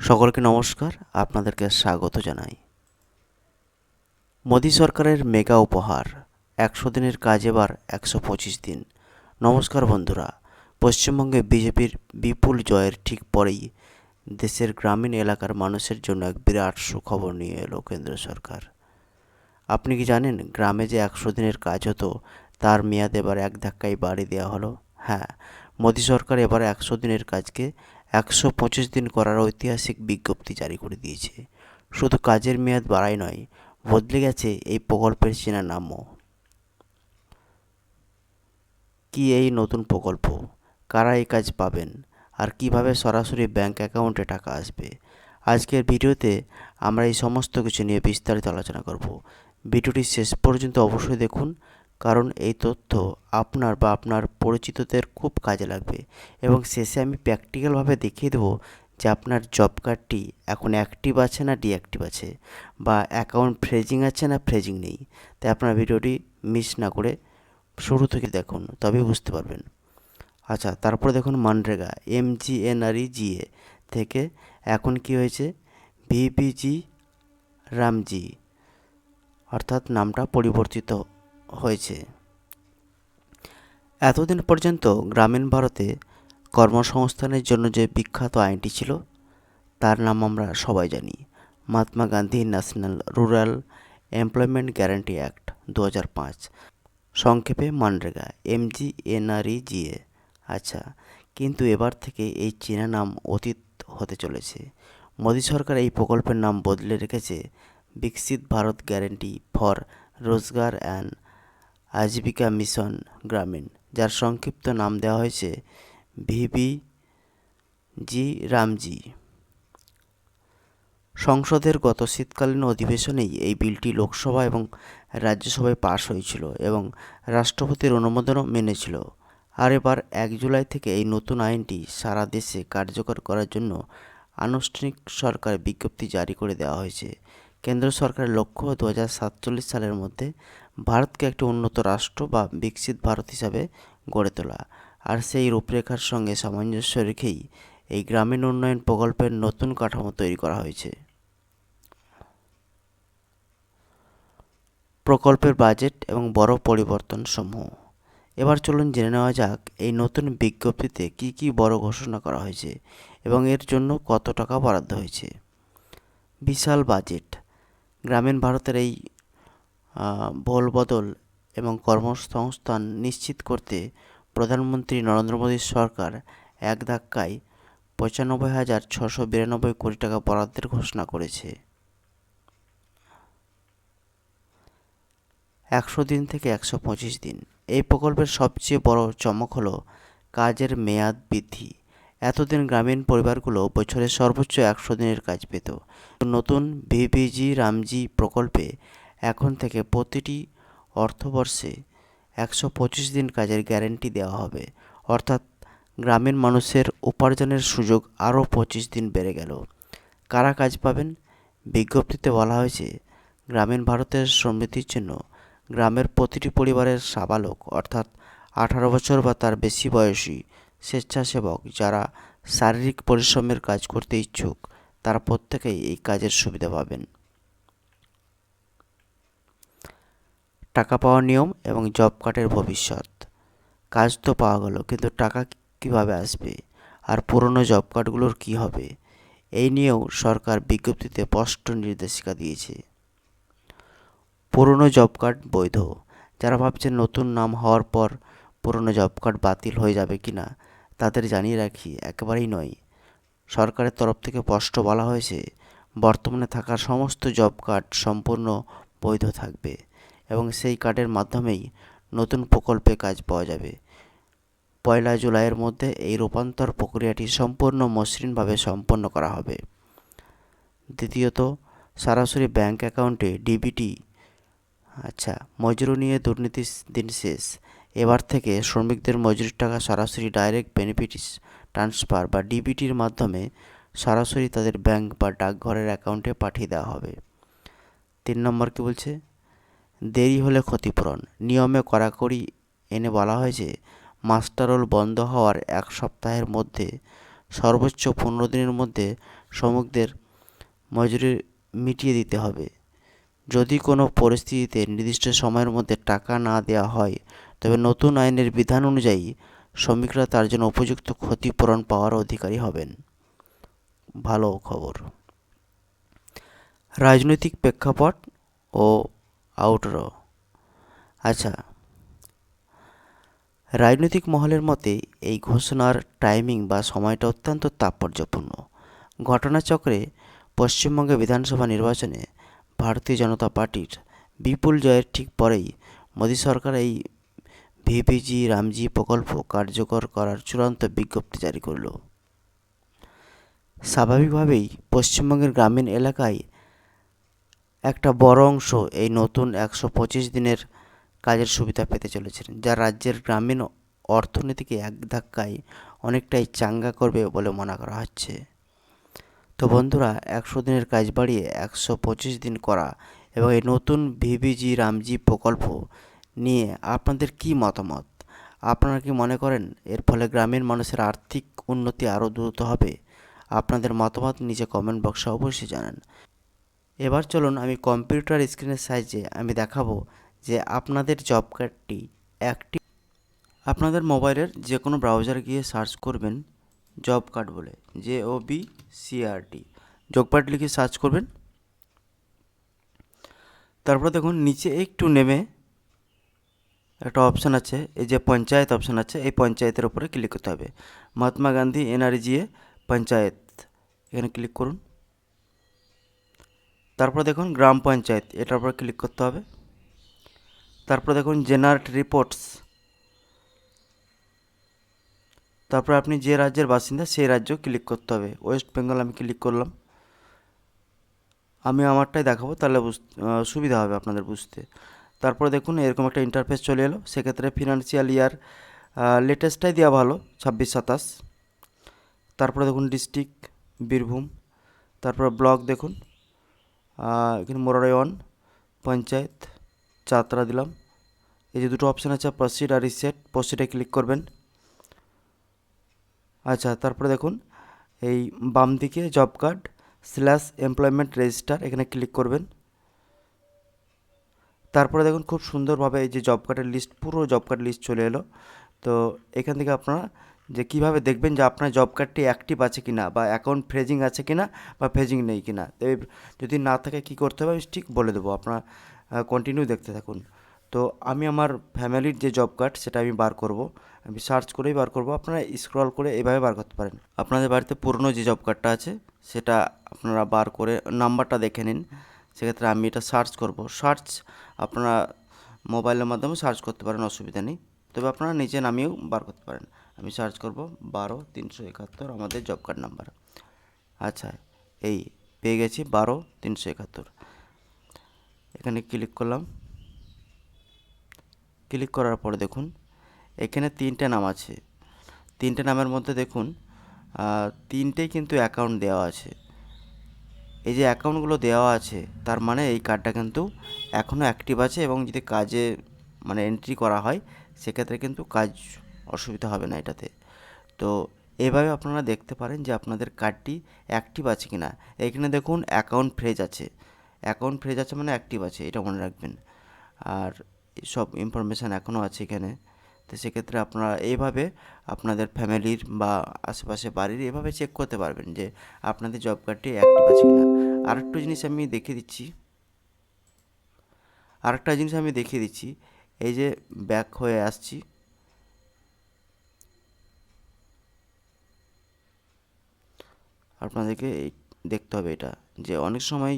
সকলকে নমস্কার, আপনাদেরকে স্বাগত জানাই। মোদী সরকারের মেগা উপহার, 100 দিনের কাজ এবার 125 দিন। নমস্কার বন্ধুরা, পশ্চিমবঙ্গে বিজেপির বিপুল জয়ের ঠিক পরেই দেশের গ্রামীণ এলাকার মানুষের জন্য এক বিরাট সুখবর নিয়ে এলো কেন্দ্র সরকার। আপনি কি জানেন, গ্রামে যে 100 দিনের কাজ হতো তার মেয়াদ এবার এক ধাক্কায় বাড়িয়ে দেওয়া হলো। হ্যাঁ, মোদী সরকার এবার 100 দিনের কাজকে 125 দিন করার ঐতিহাসিক বিজ্ঞপ্তি জারি করে দিয়েছে। শুধু কাজের মেয়াদ বাড়াই নয়, বদলে গেছে এই প্রকল্পের চেনা নামও। কি এই নতুন প্রকল্প, কারা এই কাজ পাবেন, আর কিভাবে সরাসরি ব্যাংক অ্যাকাউন্টে টাকা আসবে, আজকের ভিডিওতে আমরা এই সমস্ত কিছু নিয়ে বিস্তারিত আলোচনা করব। ভিডিওটি শেষ পর্যন্ত অবশ্যই দেখুন, কারণ এই তথ্য আপনার বা আপনার পরিচিতদের খুব কাজে লাগবে। এবং শেষে আমি প্র্যাকটিক্যালভাবে দেখিয়ে দেবো যে আপনার জব কার্ডটি এখন অ্যাক্টিভ আছে না ডিঅ্যাক্টিভ আছে, বা অ্যাকাউন্ট ফ্রিজিং আছে না ফ্রিজিং নেই। তাই আপনার ভিডিওটি মিস না করে শুরু থেকে দেখুন, তবেই বুঝতে পারবেন। আচ্ছা, তারপরে দেখুন মনরেগা MGNREGA থেকে এখন কি হয়েছে, VBG রামজি, অর্থাৎ নামটা পরিবর্তিত হয়েছে। এতদিন পর্যন্ত গ্রামীণ ভারতে কর্মসংস্থানের জন্য যে বিখ্যাত আইনটি ছিল তার নাম আমরা সবাই জানি, Mahatma Gandhi national rural employment guarantee act 2005, সংক্ষেপে মনরেগা MGNREGA। আচ্ছা, কিন্তু এবার থেকে এই চেনা নাম অতীত হতে চলেছে। মোদী সরকার এই প্রকল্পের নাম বদলে রেখেছে বিকশিত ভারত গ্যারেন্টি ফর রোজগার অ্যান্ড আজীবিকা মিশন গ্রামীণ, যার সংক্ষিপ্ত নাম দেওয়া হয়েছে VBG রামজি। সংসদের গত শীতকালীন অধিবেশনেই এই বিলটি লোকসভা এবং রাজ্যসভায় পাশ হয়েছিল এবং রাষ্ট্রপতির অনুমোদনও মেনেছিল। আর এবার 1 জুলাই থেকে এই নতুন আইনটি সারা দেশে কার্যকর করার জন্য আনুষ্ঠানিক সরকার বিজ্ঞপ্তি জারি করে দেওয়া হয়েছে। কেন্দ্র সরকারের লক্ষ্য 2047 সালের মধ্যে ভারতকে একটি উন্নত রাষ্ট্র বা বিকশিত ভারত হিসাবে গড়ে তোলা। আর সেই রূপরেখার সঙ্গে সামঞ্জস্য রেখেই এই গ্রামীণ উন্নয়ন প্রকল্পের নতুন কাঠামো তৈরি করা হয়েছে। প্রকল্পের বাজেট এবং বড় পরিবর্তন সমূহ। এবার চলুন জেনে নেওয়া যাক এই নতুন বিজ্ঞপ্তিতে কি কি বড় ঘোষণা করা হয়েছে এবং এর জন্য কত টাকা বরাদ্দ হয়েছে। বিশাল বাজেট। গ্রামীণ ভারতের এই বদল এবং কর্মসংস্থান নিশ্চিত করতে প্রধানমন্ত্রী নরেন্দ্র মোদীর সরকার এক ধাক্কায় 95,692 কোটি টাকা বরাদ্দের ঘোষণা করেছে। 100 দিন থেকে 125 দিন। এই প্রকল্পের সবচেয়ে বড় চমক হলো কাজের মেয়াদ বৃদ্ধি। এতদিন গ্রামীণ পরিবারগুলো বছরের সর্বোচ্চ 100 দিনের কাজ পেত। নতুন VBG রামজি প্রকল্পে এখন থেকে প্রতিটি অর্থবর্ষে 125 দিন কাজের গ্যারেন্টি দেওয়া হবে, অর্থাৎ গ্রামীণ মানুষের উপার্জনের সুযোগ আরও 25 দিন বেড়ে গেল। কারা কাজ পাবেন? বিজ্ঞপ্তিতে বলা হয়েছে গ্রামীণ ভারতের সমৃদ্ধির জন্য গ্রামের প্রতিটি পরিবারের সাবালক, অর্থাৎ 18 বছর বা তার বেশি বয়সী স্বেচ্ছাসেবক যারা শারীরিক পরিশ্রমের কাজ করতে ইচ্ছুক, তারা প্রত্যেকেই এই কাজের সুবিধা পাবেন। টাকা পাওয়ার নিয়ম এবং জব কার্ডের ভবিষ্যৎ। কাজ তো পাওয়া গেল, কিন্তু টাকা কিভাবে আসবে, আর পুরনো জব কার্ডগুলোর কী হবে, এই নিয়েও সরকার বিজ্ঞপ্তিতে স্পষ্ট নির্দেশিকা দিয়েছে। পুরনো জব কার্ড বৈধ। যারা ভাবছেন নতুন নাম হওয়ার পর পুরনো জব কার্ড বাতিল হয়ে যাবে কি না, তাদের জানিয়ে রাখি, একেবারেই নয়। সরকারের তরফ থেকে স্পষ্ট বলা হয়েছে বর্তমানে থাকা সমস্ত জব কার্ড সম্পূর্ণ বৈধ থাকবে এবং সেই কার্ডের মাধ্যমেই নতুন প্রকল্পে কাজ পাওয়া যাবে। 1 জুলাইয়ের মধ্যে এই রূপান্তর প্রক্রিয়াটি সম্পূর্ণ মসৃণভাবে সম্পন্ন করা হবে। দ্বিতীয়ত, সরাসরি ব্যাংক অ্যাকাউন্টে ডিবিটি। আচ্ছা, মজুরি নিয়ে দুর্নীতির দিন শেষ। এবার থেকে শ্রমিকদের মজুরির টাকা সরাসরি ডাইরেক্ট বেনিফিটস ট্রান্সফার বা ডিবিটির মাধ্যমে সরাসরি তাদের ব্যাংক বা ডাকঘরের অ্যাকাউন্টে পাঠিয়ে দেওয়া হবে। 3 নম্বর কি বলছে, দেরি হলে ক্ষতিপূরণ। নিয়মে কড়াকড়ি এনে বলা হয়েছে মাস্টার রোল বন্ধ হওয়ার 1 সপ্তাহের মধ্যে সর্বোচ্চ 15 দিনের মধ্যে শ্রমিকদের মজুরি মিটিয়ে দিতে হবে। যদি কোনো পরিস্থিতিতে নির্দিষ্ট সময়ের মধ্যে টাকা না দেওয়া হয়, তবে নতুন আইনের বিধান অনুযায়ী শ্রমিকরা তার জন্য উপযুক্ত ক্ষতিপূরণ পাওয়ার অধিকারী হবেন। ভালো খবর। রাজনৈতিক প্রেক্ষাপট ও আউটর। আচ্ছা, রাজনৈতিক মহলের মতে এই ঘোষণার টাইমিং বা সময়টা অত্যন্ত তাৎপর্যপূর্ণ। ঘটনাচক্রে পশ্চিমবঙ্গে বিধানসভা নির্বাচনে ভারতীয় জনতা পার্টির বিপুল জয়ের ঠিক পরেই মোদী সরকার এই ভিপিজি রামজি প্রকল্প কার্যকর করার চূড়ান্ত বিজ্ঞপ্তি জারি করল। স্বাভাবিকভাবেই পশ্চিমবঙ্গের গ্রামীণ এলাকায় একটা বড় অংশ এই নতুন 125 দিনের কাজের সুবিধা পেতে চলেছেন, যা রাজ্যের গ্রামীণ অর্থনীতিকে এক ধাক্কায় অনেকটাই চাঙ্গা করবে বলে মনে করা হচ্ছে। তো বন্ধুরা, 100 দিনের কাজ বাড়িয়ে 125 দিন করা এবং এই নতুন ভিবিজি রামজি প্রকল্প নিয়ে আপনাদের কি মতামত? আপনারা কি মনে করেন এর ফলে গ্রামীণ মানুষের আর্থিক উন্নতি আরও দ্রুত হবে? আপনাদের মতামত নিচে কমেন্ট বক্সে অবশ্যই জানান। এবার চলুন আমি কম্পিউটার স্ক্রিনের সাহায্যে আমি দেখাবো যে আপনাদের জব কার্ডটি অ্যাক্টিভ। আপনাদের মোবাইলের যে কোনো ব্রাউজারে গিয়ে সার্চ করবেন জব কার্ড বলে, JOBCARD, জব কার্ড লিখে সার্চ করবেন। তারপর দেখুন নিচে একটু নেমে একটা অপশান আছে, এই যে পঞ্চায়েত অপশান আছে, এই পঞ্চায়েতের উপরে ক্লিক করতে হবে। মহাত্মা গান্ধী NRGA পঞ্চায়েত, এখানে ক্লিক করুন। তারপর দেখুন গ্রাম পঞ্চায়েত, এটার উপরে ক্লিক করতে হবে। তারপর দেখুন জেনারেট রিপোর্টস, তারপর আপনি যে রাজ্যের বাসিন্দা সেই রাজ্য ক্লিক করতে হবে। ওয়েস্ট বেঙ্গল আমি ক্লিক করলাম। আমি আমারটাই দেখাবো, তাহলে সুবিধা হবে আপনাদের বুঝতে। তারপরে দেখুন এরকম একটা ইন্টারফেস চলে এলো। সেক্ষেত্রে ফিনান্সিয়াল ইয়ার লেটেস্টটাই দেওয়া ভালো, 26-27। তারপরে দেখুন ডিস্ট্রিক্ট বীরভূম, তারপরে ব্লক দেখুন এখানে মোরারই পঞ্চায়েত চাতরা দিলাম। এই যে দুটো অপশান আছে প্রসিড আর রিসেট, প্রসিডে ক্লিক করবেন। আচ্ছা, তারপরে দেখুন এই বাম দিকে জব কার্ড /এমপ্লয়মেন্ট রেজিস্টার, এখানে ক্লিক করবেন। তারপরে দেখুন খুব সুন্দরভাবে এই যে জব কার্ডের লিস্ট, পুরো জব কার্ড লিস্ট চলে এলো। তো এখান থেকে আপনারা যে কিভাবে দেখবেন যে আপনার জব কার্ডটি অ্যাক্টিভ আছে কিনা, বা অ্যাকাউন্ট ফ্রেজিং আছে কিনা, বা ফ্রেজিং নেই কিনা। তো যদি না থাকে কী করতে হবে আমি ঠিক বলে দেবো, আপনারা কন্টিনিউ দেখতে থাকুন। তো আমি আমার ফ্যামিলির যে জব কার্ড সেটা আমি বার করব, আমি সার্চ করেই বার করব। আপনারা স্ক্রল করে এভাবে বার করতে পারেন। আপনাদের বাড়িতে পুরনো যে জব কার্ডটা আছে সেটা আপনারা বার করে নাম্বারটা দেখে নিন। সেক্ষেত্রে আমি এটা সার্চ করব। সার্চ আপনারা মোবাইলের মাধ্যমে সার্চ করতে পারেন, অসুবিধা নেই। তবে আপনারা নিচে নামিয়েও বার করতে পারেন। আমি সার্চ করব 12-371 আমাদের জব কার্ড নাম্বার। আচ্ছা, এই পেয়ে গেছি 12-371। এখানে ক্লিক করলাম। ক্লিক করার পরে দেখুন এখানে 3টে নাম আছে। 3টে নামের মধ্যে দেখুন 3টেই কিন্তু অ্যাকাউন্ট দেওয়া আছে। এই যে অ্যাকাউন্টগুলো দেওয়া আছে তার মানে এই কার্ডটা কিন্তু এখনও অ্যাক্টিভ আছে, এবং যদি কাজে মানে এন্ট্রি করা হয় সেক্ষেত্রে কিন্তু কাজ অসুবিধা হবে না এটাতে। তো এভাবে আপনারা দেখতে পারেন যে আপনাদের কার্ডটি অ্যাক্টিভ আছে কি না। এখানে দেখুন অ্যাকাউন্ট ফ্রেজ আছে, অ্যাকাউন্ট ফ্রেজ আছে মানে অ্যাক্টিভ আছে, এটা মনে রাখবেন। আর সব ইনফরমেশান এখনও আছে এখানে। তো সেক্ষেত্রে আপনারা এইভাবে আপনাদের ফ্যামিলির বা আশেপাশে বাড়ির এভাবে চেক করতে পারবেন যে আপনাদের জব কার্ডটি অ্যাক্টিভ আছে কিনা। আরেকটা জিনিস আমি দেখিয়ে দিচ্ছি, এই যে ব্যাক হয়ে আসছি। আপনাদেরকে দেখতে হবে এটা, যে অনেক সময়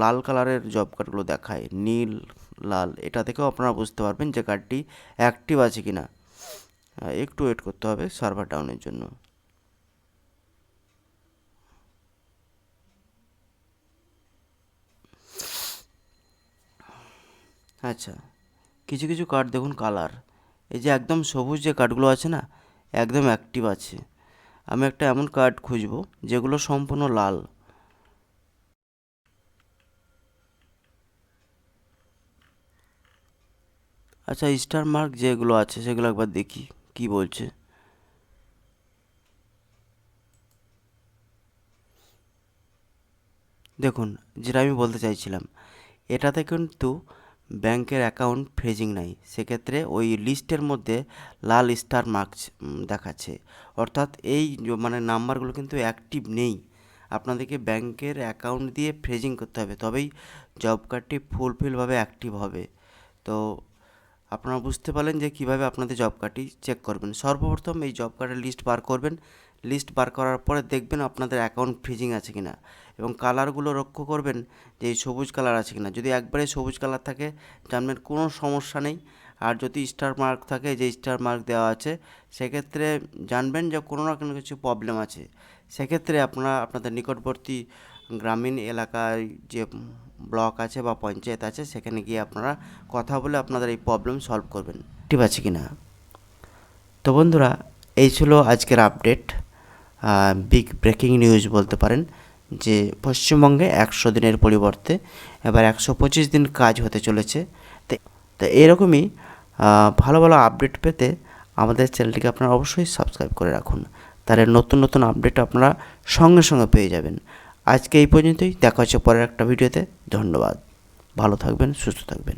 লাল কালারের জব কার্ডগুলো দেখায়, নীল লাল, এটা থেকেও আপনারা বুঝতে পারবেন যে কার্ডটি অ্যাক্টিভ আছে কি না। একটু ওয়েট করতে হবে সার্ভার ডাউনের জন্য। আচ্ছা, কিছু কিছু কার্ড দেখুন কালার, এই যে একদম সবুজ যে কার্ডগুলো আছে না, একদম অ্যাক্টিভ আছে। আমি একটা এমন কার্ড খুঁজবো যেগুলো সম্পূর্ণ লাল। আচ্ছা, স্টার মার্ক যেগুলো আছে সেগুলো একবার দেখি কি বলছে। দেখুন, যেটা আমি বলতে চাইছিলাম, এটাতে কিন্তু ব্যাংকের অ্যাকাউন্ট ফ্রিজিং নাই। সেক্ষেত্রে ওই লিস্টের মধ্যে লাল স্টার মার্কস দেখাচ্ছে, অর্থাৎ এই মানে নাম্বারগুলো কিন্তু অ্যাক্টিভ নেই। আপনাদেরকে ব্যাংকের অ্যাকাউন্ট দিয়ে ফ্রিজিং করতে হবে, তবেই জব কার্ডটি ফুলফিলভাবে অ্যাক্টিভ হবে। তো আপনারা বুঝতে পারলেন যে কিভাবে আপনাদের জব কার্ডটি চেক করবেন। সর্বপ্রথম এই জব কার্ডের লিস্ট বার করবেন। লিস্ট বার করার পরে দেখবেন আপনাদের অ্যাকাউন্ট ফ্রিজিং আছে কিনা, এবং কালারগুলো লক্ষ্য করবেন যে এই সবুজ কালার আছে কিনা। যদি একবারে সবুজ কালার থাকে জানবেন কোনো সমস্যা নেই, আর যদি স্টার মার্ক থাকে, যে স্টার মার্ক দেওয়া আছে, সেক্ষেত্রে জানবেন যে কোনো না কোনো কিছু প্রবলেম আছে। সেক্ষেত্রে আপনারা আপনাদের নিকটবর্তী গ্রামীণ এলাকায় যে ব্লক আছে বা পঞ্চায়েত আছে, সেখানে গিয়ে আপনারা কথা বলে আপনাদের এই প্রবলেম সলভ করবেন, ঠিক আছে কি না। তো বন্ধুরা, এই ছিল আজকের আপডেট, বিগ ব্রেকিং নিউজ বলতে পারেন, যে পশ্চিমবঙ্গে 100 দিনের পরিবর্তে এবার 125 দিন কাজ হতে চলেছে। তো এরকমই ভালো ভালো আপডেট পেতে আমাদের চ্যানেলটিকে আপনারা অবশ্যই সাবস্ক্রাইব করে রাখুন, তাহলে নতুন নতুন আপডেট আপনারা সঙ্গে সঙ্গে পেয়ে যাবেন। আজকে এই পর্যন্তই, দেখা হচ্ছে পরের একটা ভিডিওতে। ধন্যবাদ, ভালো থাকবেন, সুস্থ থাকবেন।